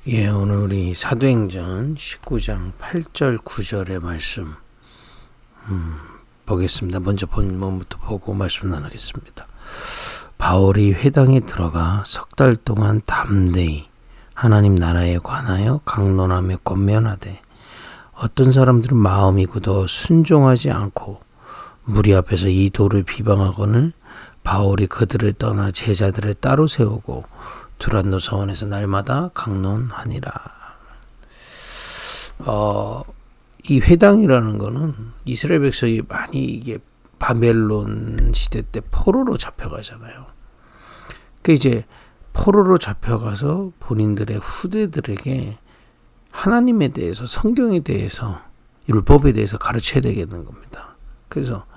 예, 오늘 우리 사도행전 19장 8절 9절의 말씀 보겠습니다. 먼저 본문부터 보고 말씀 나누겠습니다. 바울이 회당에 들어가 석 달 동안 담대히 하나님 나라에 관하여 강론하며 권면하되 어떤 사람들은 마음이 굳어 순종하지 않고 무리 앞에서 이 도를 비방하거늘 바울이 그들을 떠나 제자들을 따로 세우고 두란노 서원에서 날마다 강론하니라. 이 회당이라는 거는 이스라엘 백성이 많이 이게 바벨론 시대 때 포로로 잡혀가잖아요. 그 이제 포로로 잡혀가서 본인들의 후대들에게 하나님에 대해서, 성경에 대해서, 율법에 대해서 가르쳐야 되겠는 겁니다. 그래서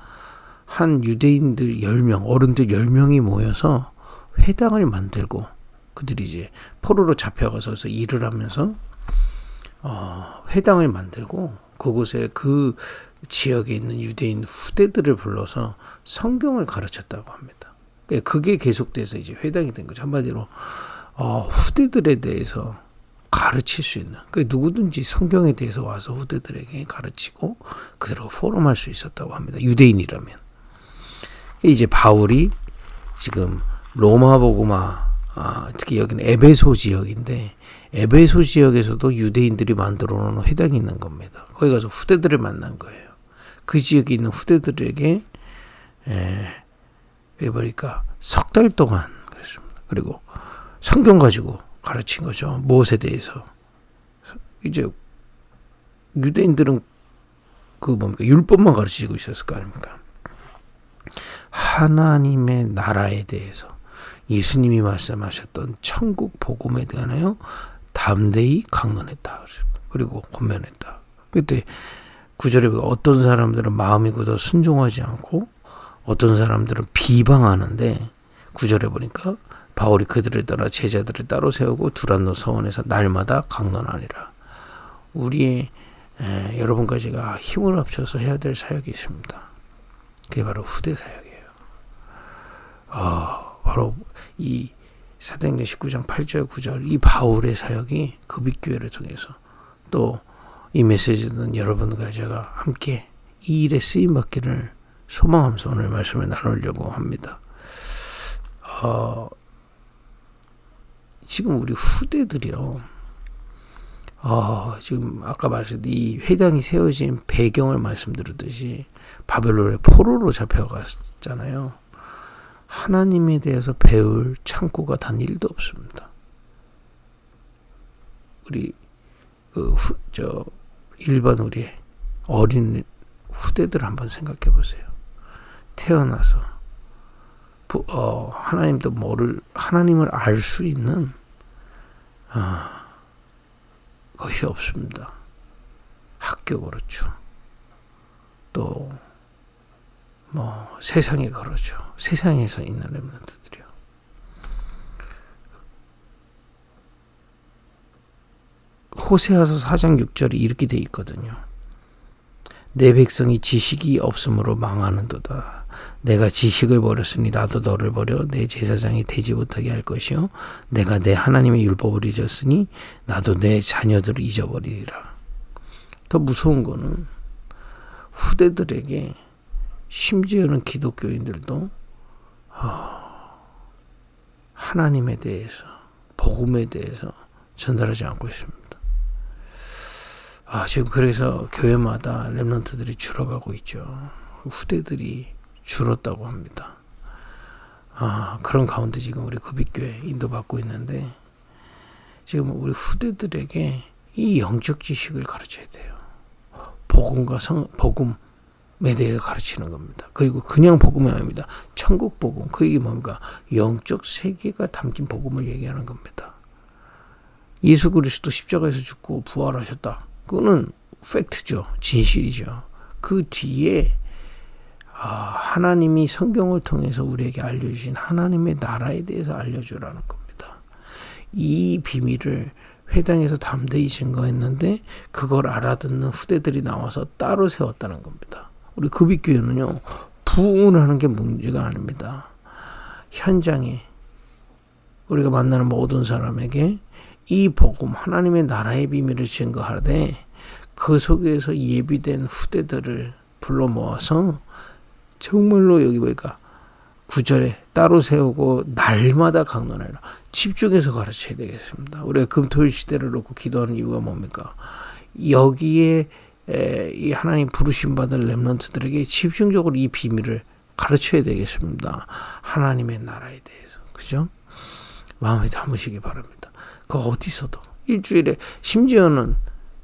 한 유대인들 10명, 어른들 10명이 모여서 회당을 만들고 그들이 이제 포로로 잡혀가서 일을 하면서 회당을 만들고 그곳에 그 지역에 있는 유대인 후대들을 불러서 성경을 가르쳤다고 합니다. 그게 계속돼서 이제 회당이 된 거죠. 한마디로 후대들에 대해서 가르칠 수 있는, 누구든지 성경에 대해서 와서 후대들에게 가르치고 그대로 포럼할 수 있었다고 합니다. 유대인이라면. 이제 바울이 지금 로마 복음화, 특히 여기는 에베소 지역인데 에베소 지역에서도 유대인들이 만들어 놓은 회당이 있는 겁니다. 거기 가서 후대들을 만난 거예요. 그 지역에 있는 후대들에게 석 달 동안 그랬습니다. 그리고 성경 가지고 가르친 거죠. 무엇에 대해서. 이제 유대인들은 율법만 가르치고 있었을 거 아닙니까? 하나님의 나라에 대해서, 예수님이 말씀하셨던 천국 복음에 대하여 담대히 강론했다. 그리고 권면했다. 그때 9절에 보면 어떤 사람들은 마음이 굳어 순종하지 않고 어떤 사람들은 비방하는데 9절에 보니까 바울이 그들을 떠나 제자들을 따로 세우고 두란노 서원에서 날마다 강론하니라. 우리의 여러분과 제가 힘을 합쳐서 해야 될 사역이 있습니다. 그게 바로 후대 사역이에요. 바로 이 사도행전 19장 8절 9절 이 바울의 사역이 급입교회를 통해서 또 이 메시지 듣는 여러분과 제가 함께 이 일에 쓰임받기를 소망하면서 오늘 말씀을 나누려고 합니다. 지금 우리 후대들이요. 지금 아까 말씀드린 이 회당이 세워진 배경을 말씀드렸듯이 바벨론의 포로로 잡혀갔잖아요. 하나님에 대해서 배울 창구가 단 1도 없습니다. 우리 일반 우리 어린 후대들 한번 생각해 보세요. 태어나서 하나님을 알 수 있는 것이 없습니다. 학교 그렇죠. 또 세상에 그렇죠. 세상에서 있는 렘넌트들이요. 호세아서 4장 6절이 이렇게 돼 있거든요. 내 백성이 지식이 없으므로 망하는도다. 내가 지식을 버렸으니 나도 너를 버려 내 제사장이 되지 못하게 할 것이요 내가 내 하나님의 율법을 잊었으니 나도 내 자녀들을 잊어버리리라. 더 무서운 거는 후대들에게, 심지어는 기독교인들도 하나님에 대해서, 복음에 대해서 전달하지 않고 있습니다. 지금 그래서 교회마다 렘넌트들이 줄어가고 있죠. 후대들이 줄었다고 합니다. 그런 가운데 지금 우리 급입교회 인도받고 있는데 지금 우리 후대들에게 이 영적 지식을 가르쳐야 돼요. 복음과 복음에 대해서 가르치는 겁니다. 그리고 그냥 복음이 아닙니다. 천국 복음, 그게 뭡니까? 영적 세계가 담긴 복음을 얘기하는 겁니다. 예수 그리스도 십자가에서 죽고 부활하셨다. 그거는 팩트죠. 진실이죠. 그 뒤에 하나님이 성경을 통해서 우리에게 알려주신 하나님의 나라에 대해서 알려주라는 겁니다. 이 비밀을 회당에서 담대히 증거했는데 그걸 알아듣는 후대들이 나와서 따로 세웠다는 겁니다. 우리 급입교회는요, 부흥을 하는 게 문제가 아닙니다. 현장에 우리가 만나는 모든 사람에게 이 복음 하나님의 나라의 비밀을 증거하되 그 속에서 예비된 후대들을 불러 모아서 정말로 여기 보니까 9절에 따로 세우고 날마다 강론하라. 집중해서 가르쳐야 되겠습니다. 우리가 금토일 시대를 놓고 기도하는 이유가 뭡니까? 여기에 이 하나님 부르심 받은 렘넌트들에게 집중적으로 이 비밀을 가르쳐야 되겠습니다. 하나님의 나라에 대해서. 그죠? 마음에 담으시기 바랍니다. 그 어디서도 일주일에, 심지어는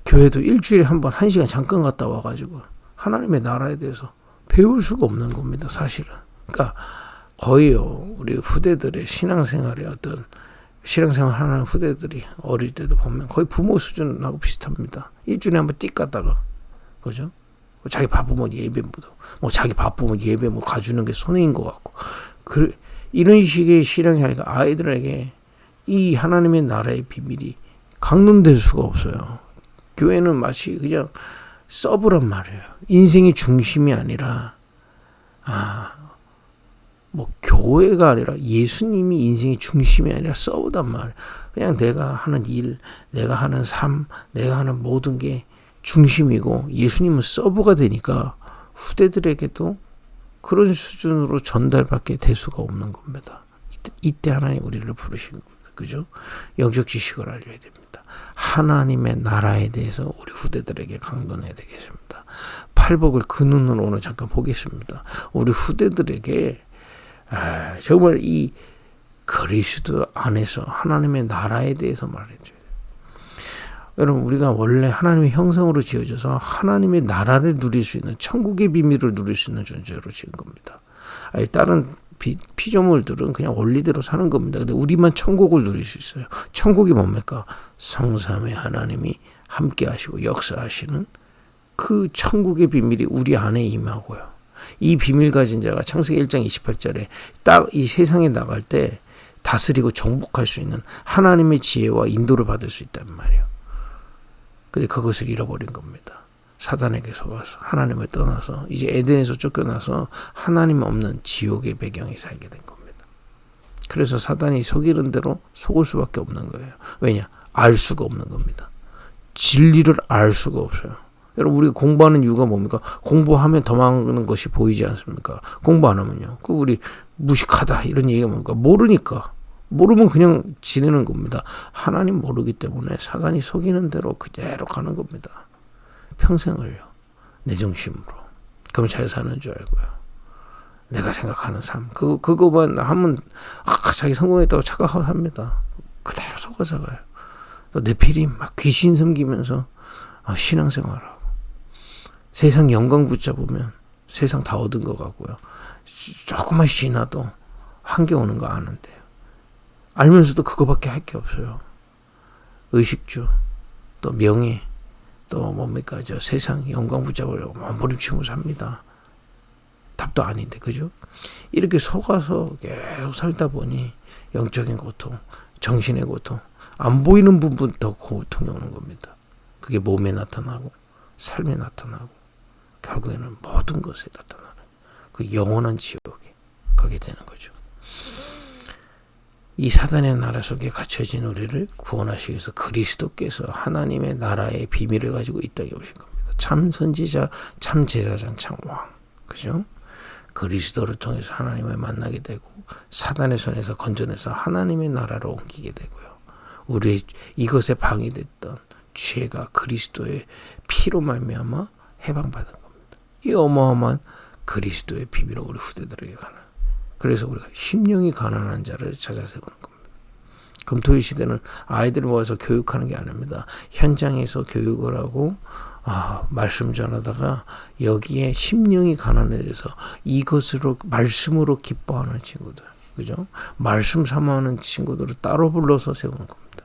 교회도 일주일에 한 번 1시간 잠깐 갔다 와가지고 하나님의 나라에 대해서 배울 수가 없는 겁니다. 사실은. 그러니까 거의요, 우리 후대들의 신앙생활의 어떤 신앙생활 하는 후대들이 어릴 때도 보면 거의 부모 수준하고 비슷합니다. 일주일에 한 번 띡 갔다가, 그죠? 자기 바쁘면 예배 자기 바쁘면 예배 가주는 게 손해인 것 같고, 이런 식의 신앙이 하니까 아이들에게 이 하나님의 나라의 비밀이 강론될 수가 없어요. 교회는 마치 그냥 서브란 말이에요. 인생의 중심이 아니라, 교회가 아니라 예수님이 인생의 중심이 아니라 서브단 말이에요. 그냥 내가 하는 일, 내가 하는 삶, 내가 하는 모든 게 중심이고 예수님은 서브가 되니까 후대들에게도 그런 수준으로 전달밖에 될 수가 없는 겁니다. 이때 하나님 우리를 부르신 겁니다. 그죠? 영적 지식을 알려야 됩니다. 하나님의 나라에 대해서 우리 후대들에게 강론해야 되겠습니다. 팔복을 그 눈으로 오늘 잠깐 보겠습니다. 우리 후대들에게 정말 이 그리스도 안에서 하나님의 나라에 대해서 말해줘야 돼요. 여러분, 우리가 원래 하나님의 형상으로 지어져서 하나님의 나라를 누릴 수 있는, 천국의 비밀을 누릴 수 있는 존재로 지은 겁니다. 다른 피조물들은 그냥 원리대로 사는 겁니다. 근데 우리만 천국을 누릴 수 있어요. 천국이 뭡니까? 성삼의 하나님이 함께 하시고 역사하시는 그 천국의 비밀이 우리 안에 임하고요. 이 비밀 가진 자가 창세기 1장 28절에 딱 이 세상에 나갈 때 다스리고 정복할 수 있는 하나님의 지혜와 인도를 받을 수 있단 말이에요. 근데 그것을 잃어버린 겁니다. 사단에게 속아서 하나님을 떠나서 이제 에덴에서 쫓겨나서 하나님 없는 지옥의 배경에 살게 된 겁니다. 그래서 사단이 속이는 대로 속을 수밖에 없는 거예요. 왜냐? 알 수가 없는 겁니다. 진리를 알 수가 없어요. 여러분, 우리가 공부하는 이유가 뭡니까? 공부하면 더 많은 것이 보이지 않습니까? 공부 안 하면요. 우리 무식하다 이런 얘기가 뭡니까? 모르니까. 모르면 그냥 지내는 겁니다. 하나님 모르기 때문에 사단이 속이는 대로 그대로 가는 겁니다. 평생을요. 내 중심으로. 그럼 잘 사는 줄 알고요. 내가 생각하는 삶. 그거만 하면 자기 성공했다고 착각하고 삽니다. 그대로 속아서 가요. 또 네피림 막 귀신 섬기면서 신앙생활하고. 세상 영광 붙잡으면 세상 다 얻은 것 같고요. 조금만 쉬나도 한계 오는 거 아는데요. 알면서도 그거밖에 할 게 없어요. 의식주, 또 명예, 또 뭡니까? 세상 영광 붙잡으려고 몸부림치고 삽니다. 답도 아닌데, 그죠? 이렇게 속아서 계속 살다 보니 영적인 고통, 정신의 고통, 안 보이는 부분부터 고통이 오는 겁니다. 그게 몸에 나타나고 삶에 나타나고 결국에는 모든 것에 나타나는 그 영원한 지옥에 가게 되는 거죠. 이 사단의 나라 속에 갇혀진 우리를 구원하시기 위해서 그리스도께서 하나님의 나라의 비밀을 가지고 이 땅에 오신 겁니다. 참 선지자, 참 제사장, 참 왕. 그죠? 그리스도를 통해서 하나님을 만나게 되고 사단의 손에서 건져내서 하나님의 나라로 옮기게 되고요. 우리 이것에 방해됐던 죄가 그리스도의 피로 말미암아 해방받은 겁니다. 이 어마어마한 그리스도의 비밀로 우리 후대들에게 가는. 그래서 우리가 심령이 가난한 자를 찾아 세우는 겁니다. 금토일 시대는 아이들을 모아서 교육하는 게 아닙니다. 현장에서 교육을 하고 말씀 전하다가 여기에 심령이 가난해져서 이것으로 말씀으로 기뻐하는 친구들, 그죠? 말씀 삼아하는 친구들을 따로 불러서 세우는 겁니다.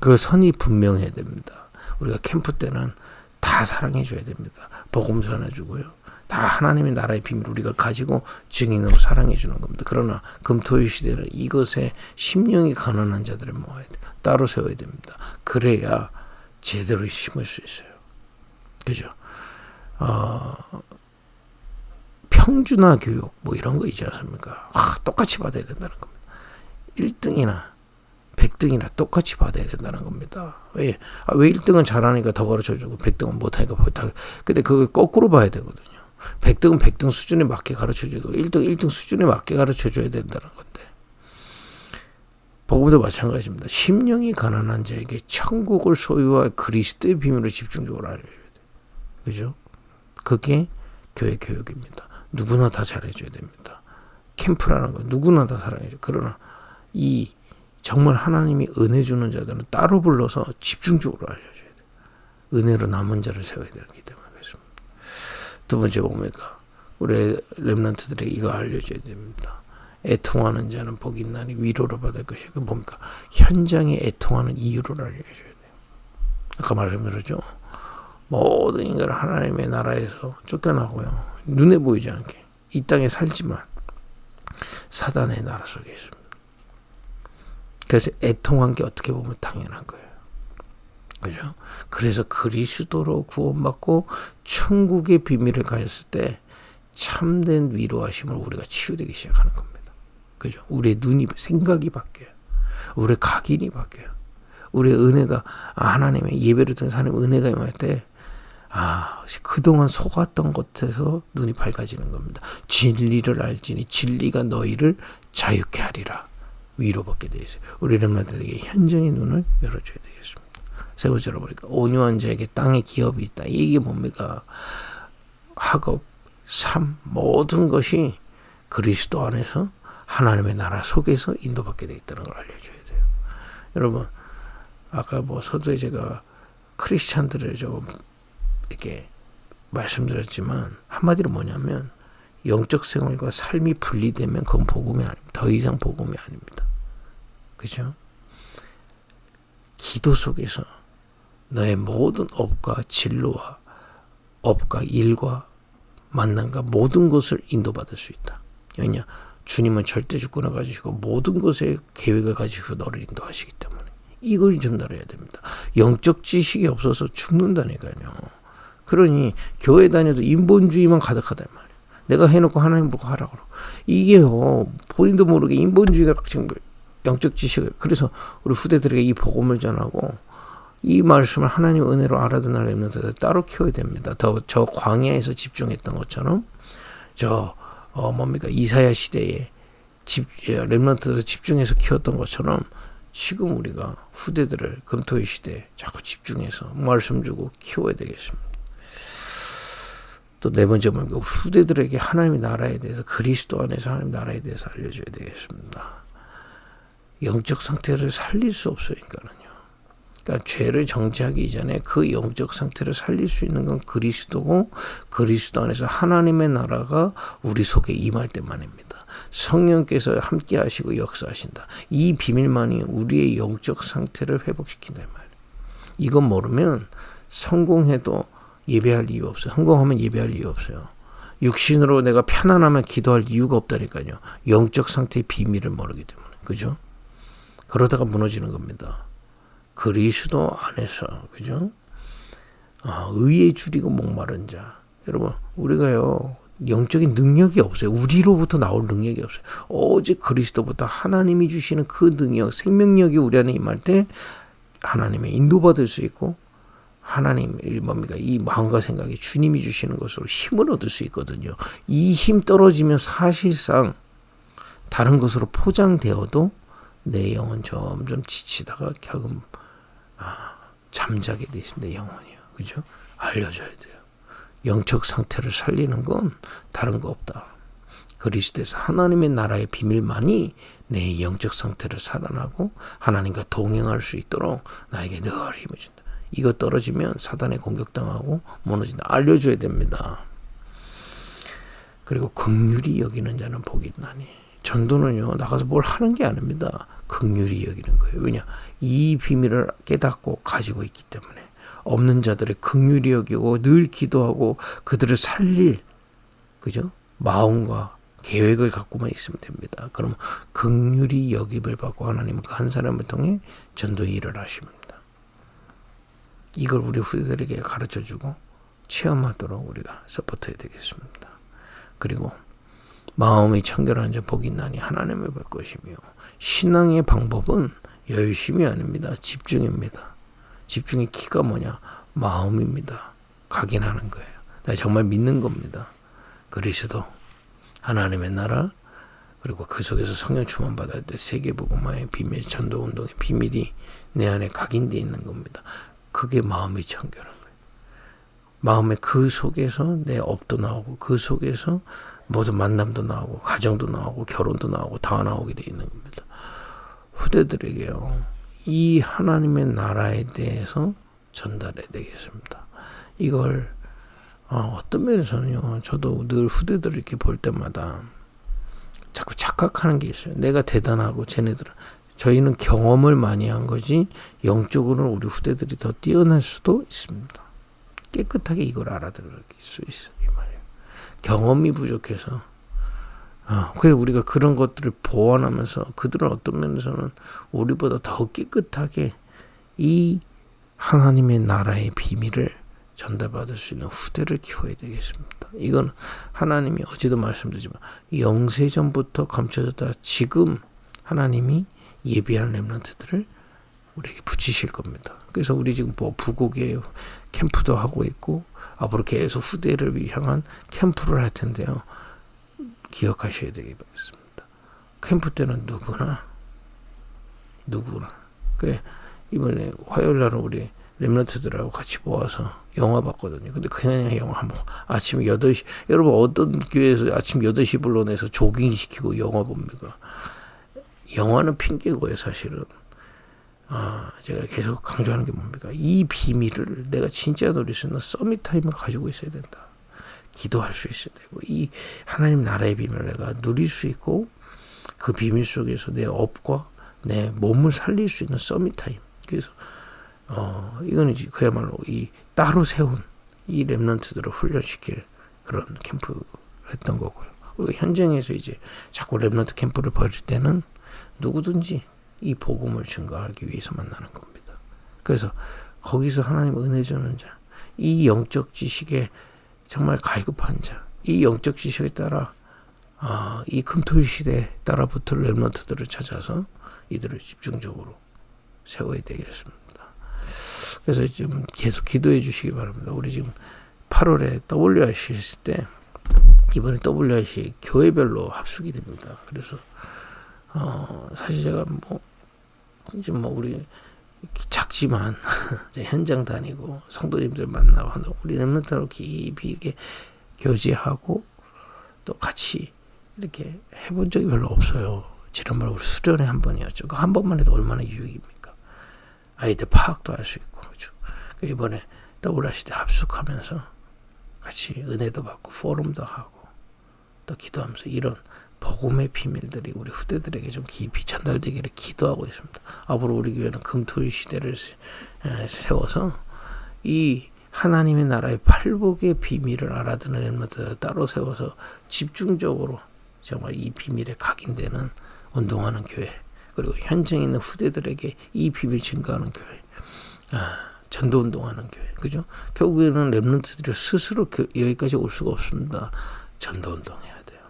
그 선이 분명해야 됩니다. 우리가 캠프 때는 다 사랑해 줘야 됩니다. 복음 전해주고요. 다 하나님의 나라의 비밀을 우리가 가지고 증인으로 사랑해 주는 겁니다. 그러나 금토일 시대는 이것에 심령이 가난한 자들을 모아야 돼요. 따로 세워야 됩니다. 그래야 제대로 심을 수 있어요. 그죠? 평준화 교육 이런 거 있지 않습니까? 똑같이 받아야 된다는 겁니다. 1등이나 100등이나 똑같이 받아야 된다는 겁니다. 왜 1등은 잘하니까 더 가르쳐주고 100등은 못하니까 못하게. 근데 그걸 거꾸로 봐야 되거든요. 100등은 100등 수준에 맞게 가르쳐주고 1등 수준에 맞게 가르쳐줘야 된다는 건데, 복음도 마찬가지입니다. 심령이 가난한 자에게 천국을 소유할 그리스도의 비밀을 집중적으로 알려줘야 돼요. 그죠? 그게 교회 교육입니다. 누구나 다 잘해줘야 됩니다. 캠프라는 건 누구나 다 사랑해줘. 그러나 이 정말 하나님이 은혜 주는 자들은 따로 불러서 집중적으로 알려줘야 돼요. 은혜로 남은 자를 세워야 되기 때문에 그렇습니다. 두 번째 뭡니까? 우리 렘넌트들에게 이거 알려줘야 됩니다. 애통하는 자는 복이 있나니 위로를 받을 것이야. 그 뭡니까? 현장에 애통하는 이유를 알려줘야 돼요. 아까 말씀드렸죠. 모든 인간은 하나님의 나라에서 쫓겨나고요. 눈에 보이지 않게 이 땅에 살지만 사단의 나라 속에 있습니다. 그래서 애통한 게 어떻게 보면 당연한 거예요. 그죠? 그래서 그리스도로 구원받고 천국의 비밀을 가졌을 때 참된 위로하심을 우리가 치유되기 시작하는 겁니다. 그죠? 우리의 눈이, 생각이 바뀌어요. 우리의 각인이 바뀌어요. 우리의 은혜가, 하나님의 예배를 통해서 하나님의 은혜가 임할 때, 그동안 속았던 것에서 눈이 밝아지는 겁니다. 진리를 알지니 진리가 너희를 자유케 하리라. 위로받게 되어 있어요. 우리 렘넌트들에게 현장의 눈을 열어줘야 되겠습니다. 세 번째로 보니까 온유한 자에게 땅에 기업이 있다. 이게 뭡니까? 학업, 삶, 모든 것이 그리스도 안에서 하나님의 나라 속에서 인도받게 되어 있다는 걸 알려줘야 돼요. 여러분, 아까 서두에 제가 크리스찬들을 조금 이렇게 말씀드렸지만 한마디로 뭐냐면 영적 생활과 삶이 분리되면 그건 복음이 아닙니다. 더 이상 복음이 아닙니다. 그죠? 기도 속에서 너의 모든 업과 진로와 업과 일과 만남과 모든 것을 인도받을 수 있다. 왜냐? 주님은 절대 주권을 가지시고 모든 것에 계획을 가지고 너를 인도하시기 때문에 이걸 전달해야 됩니다. 영적 지식이 없어서 죽는다니까요. 그러니 교회 다녀도 인본주의만 가득하단 말이에요. 내가 해놓고 하나님 보고 하라고 그러고. 이게요, 본인도 모르게 인본주의가 지금 영적 지식을, 그래서 우리 후대들에게 이 복음을 전하고 이 말씀을 하나님의 은혜로 알아듣는 렘넌트들 따로 키워야 됩니다. 저 광야에서 집중했던 것처럼 이사야 시대에 렘넌트들 집중해서 키웠던 것처럼 지금 우리가 후대들을 금토의 시대에 자꾸 집중해서 말씀 주고 키워야 되겠습니다. 또 네 번째 뭡니까? 후대들에게 하나님의 나라에 대해서, 그리스도 안에서 하나님의 나라에 대해서 알려줘야 되겠습니다. 영적 상태를 살릴 수 없어요, 인간은요. 그러니까 죄를 정죄하기 이전에 그 영적 상태를 살릴 수 있는 건 그리스도고, 그리스도 안에서 하나님의 나라가 우리 속에 임할 때만입니다. 성령께서 함께 하시고 역사하신다. 이 비밀만이 우리의 영적 상태를 회복시킨다 말이에요. 이건 모르면 성공해도 예배할 이유 없어요. 성공하면 예배할 이유 없어요. 육신으로 내가 편안하면 기도할 이유가 없다니까요. 영적 상태의 비밀을 모르기 때문에. 그죠? 그러다가 무너지는 겁니다. 그리스도 안에서, 그죠? 의에 줄이고 목마른 자. 여러분, 우리가요, 영적인 능력이 없어요. 우리로부터 나올 능력이 없어요. 오직 그리스도부터 하나님이 주시는 그 능력, 생명력이 우리 안에 임할 때 하나님의 인도받을 수 있고, 하나님, 이 마음과 생각이 주님이 주시는 것으로 힘을 얻을 수 있거든요. 이 힘 떨어지면 사실상 다른 것으로 포장되어도 내 영은 점점 지치다가 결국 잠자게 돼 있습니다. 영혼이요. 그죠? 알려줘야 돼요. 영적 상태를 살리는 건 다른 거 없다. 그리스도에서 하나님의 나라의 비밀만이 내 영적 상태를 살아나고 하나님과 동행할 수 있도록 나에게 늘 힘을 준다. 이거 떨어지면 사단에 공격당하고 무너진다. 알려줘야 됩니다. 그리고 긍휼히 여기는 자는 복이 있나니. 전도는요, 나가서 뭘 하는 게 아닙니다. 긍휼히 여기는 거예요. 왜냐? 이 비밀을 깨닫고 가지고 있기 때문에. 없는 자들의 긍휼히 여기고 늘 기도하고 그들을 살릴, 그죠? 마음과 계획을 갖고만 있으면 됩니다. 그럼 긍휼히 여김을 받고 하나님은 그 한 사람을 통해 전도의 일을 하십니다. 이걸 우리 후대들에게 가르쳐주고 체험하도록 우리가 서포트해야 되겠습니다. 그리고 마음이 청결한 자 복이 있나니 하나님을 볼 것이며, 신앙의 방법은 열심이 아닙니다. 집중입니다. 집중의 키가 뭐냐? 마음입니다. 각인하는 거예요. 내가 정말 믿는 겁니다. 그리스도, 하나님의 나라, 그리고 그 속에서 성령 충만 받을 때 세계복음화의 비밀, 전도운동의 비밀이 내 안에 각인되어 있는 겁니다. 그게 마음이 청결한 거예요. 마음의 그 속에서 내 업도 나오고, 그 속에서 모든 만남도 나오고, 가정도 나오고, 결혼도 나오고, 다 나오게 되어 있는 겁니다. 후대들에게요, 이 하나님의 나라에 대해서 전달해야 되겠습니다. 이걸 어떤 면에서는요, 저도 늘 후대들을 이렇게 볼 때마다 자꾸 착각하는 게 있어요. 내가 대단하고 쟤네들은, 저희는 경험을 많이 한 거지 영적으로는 우리 후대들이 더 뛰어날 수도 있습니다. 깨끗하게 이걸 알아들을 수 있어요. 이 말이에요. 경험이 부족해서 그래서 우리가 그런 것들을 보완하면서 그들은 어떤 면에서는 우리보다 더 깨끗하게 이 하나님의 나라의 비밀을 전달받을 수 있는 후대를 키워야 되겠습니다. 이건 하나님이 어제도 말씀드리지만 영세전부터 감춰졌다 지금 하나님이 예비한 렘넌트들을 우리에게 붙이실 겁니다. 그래서 우리 지금 부곡에 캠프도 하고 있고 앞으로 계속 후대를 향한 캠프를 할 텐데요. 기억하셔야 되겠습니다. 캠프 때는 누구나 이번에 화요일 날은 우리 렘넌트들하고 같이 모아서 영화 봤거든요. 근데 그냥 영화 한번 아침 8시, 여러분 어떤 교회에서 아침 8시 불러내서 조깅시키고 영화 봅니까? 영화는 핑계고요, 사실은. 제가 계속 강조하는 게 뭡니까? 이 비밀을 내가 진짜 누릴 수 있는 서밋 타임을 가지고 있어야 된다. 기도할 수 있어야 되고, 이 하나님 나라의 비밀을 내가 누릴 수 있고, 그 비밀 속에서 내 업과 내 몸을 살릴 수 있는 서밋 타임. 그래서 이거는 이제 그야말로 이 따로 세운 이 렘넌트들을 훈련시킬 그런 캠프를 했던 거고요. 우리가 현장에서 이제 자꾸 렘넌트 캠프를 벌일 때는 누구든지 이 복음을 증거하기 위해서 만나는 겁니다. 그래서 거기서 하나님 은혜 주는 자, 이 영적 지식에 정말 갈급한 자, 이 영적 지식에 따라 이 금토일 시대에 따라붙을 렘넌트들을 찾아서 이들을 집중적으로 세워야 되겠습니다. 그래서 좀 계속 기도해 주시기 바랍니다. 우리 지금 8월에 WRC 했을 때 이번에 WRC 교회별로 합숙이 됩니다. 그래서 사실 제가 이제 우리 작지만 현장 다니고 성도님들 만나고 한다. 우리 렘넌트로 깊이 이렇게 교제하고 또 같이 이렇게 해본 적이 별로 없어요. 지난번에 우리 수련회 한 번이었죠. 그 한 번만 해도 얼마나 유익입니까? 아이들 파악도 할 수 있고, 그렇죠. 이번에 WRC 때 합숙하면서 같이 은혜도 받고 포럼도 하고 또 기도하면서 이런 복음의 비밀들이 우리 후대들에게 좀 깊이 전달되기를 기도하고 있습니다. 앞으로 우리 교회는 금토일 시대를 세워서 이 하나님의 나라의 팔복의 비밀을 알아듣는 렘넌트들을 따로 세워서 집중적으로 정말 이 비밀에 각인되는 운동하는 교회, 그리고 현장에 있는 후대들에게 이 비밀 증거하는 교회, 전도 운동하는 교회, 그죠? 결국에는 렘넌트들이 스스로 여기까지 올 수가 없습니다. 전도 운동해야 돼요.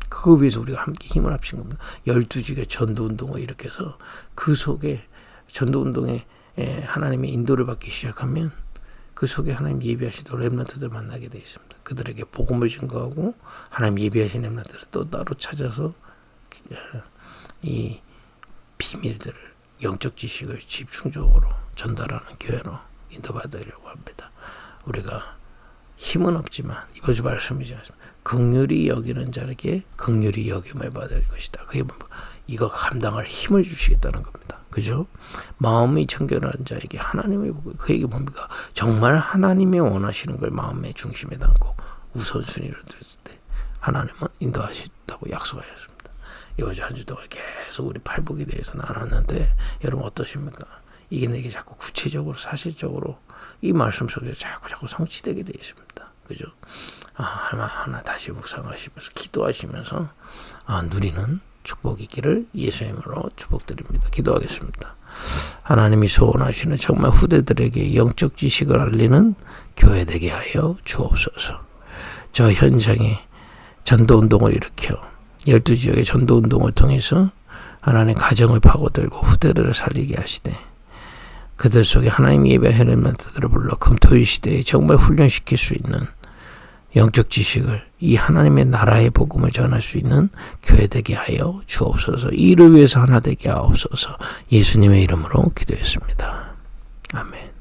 그거 위해서 우리가 함께 힘을 합친 겁니다. 12주의 전도 운동을 일으켜서 그 속에 전도 운동에 하나님의 인도를 받기 시작하면 그 속에 하나님 예비하신 렘넌트들 만나게 되어 있습니다. 그들에게 복음을 증거하고 하나님 예비하신 렘넌트를 또 따로 찾아서 이 비밀들을, 영적 지식을 집중적으로 전달하는 교회로 인도받으려고 합니다. 우리가 힘은 없지만 이번 주 말씀이지 않습니까? 긍휼히 여기는 자에게 긍휼히 여김을 받을 것이다. 그게 이거 감당할 힘을 주시겠다는 겁니다. 그죠? 마음이 청결한 자에게 하나님의 복을, 그에게 뭡니까? 정말 하나님이 원하시는 걸 마음의 중심에 담고 우선순위로 들었을 때 하나님은 인도하신다고 약속하셨습니다. 이번 주 한 주 동안 계속 우리 팔복에 대해서 나눴는데 여러분 어떠십니까? 이게 내게 자꾸 구체적으로 사실적으로 이 말씀 속에 자꾸 성취되게 되어 있습니다. 그죠? 하나 다시 묵상하시면서 기도하시면서 누리는 축복이 있기를 예수의 이름으로 축복드립니다. 기도하겠습니다. 하나님이 소원하시는 정말 후대들에게 영적 지식을 알리는 교회 되게 하여 주옵소서. 저 현장에 전도운동을 일으켜 12지역의 전도운동을 통해서 하나님 가정을 파고들고 후대들을 살리게 하시되 그들 속에 하나님 예배 헬멘트들을 불러 금토일 시대에 정말 훈련시킬 수 있는 영적 지식을 이 하나님의 나라의 복음을 전할 수 있는 교회 되게 하여 주옵소서. 이를 위해서 하나 되게 하옵소서. 예수님의 이름으로 기도했습니다. 아멘.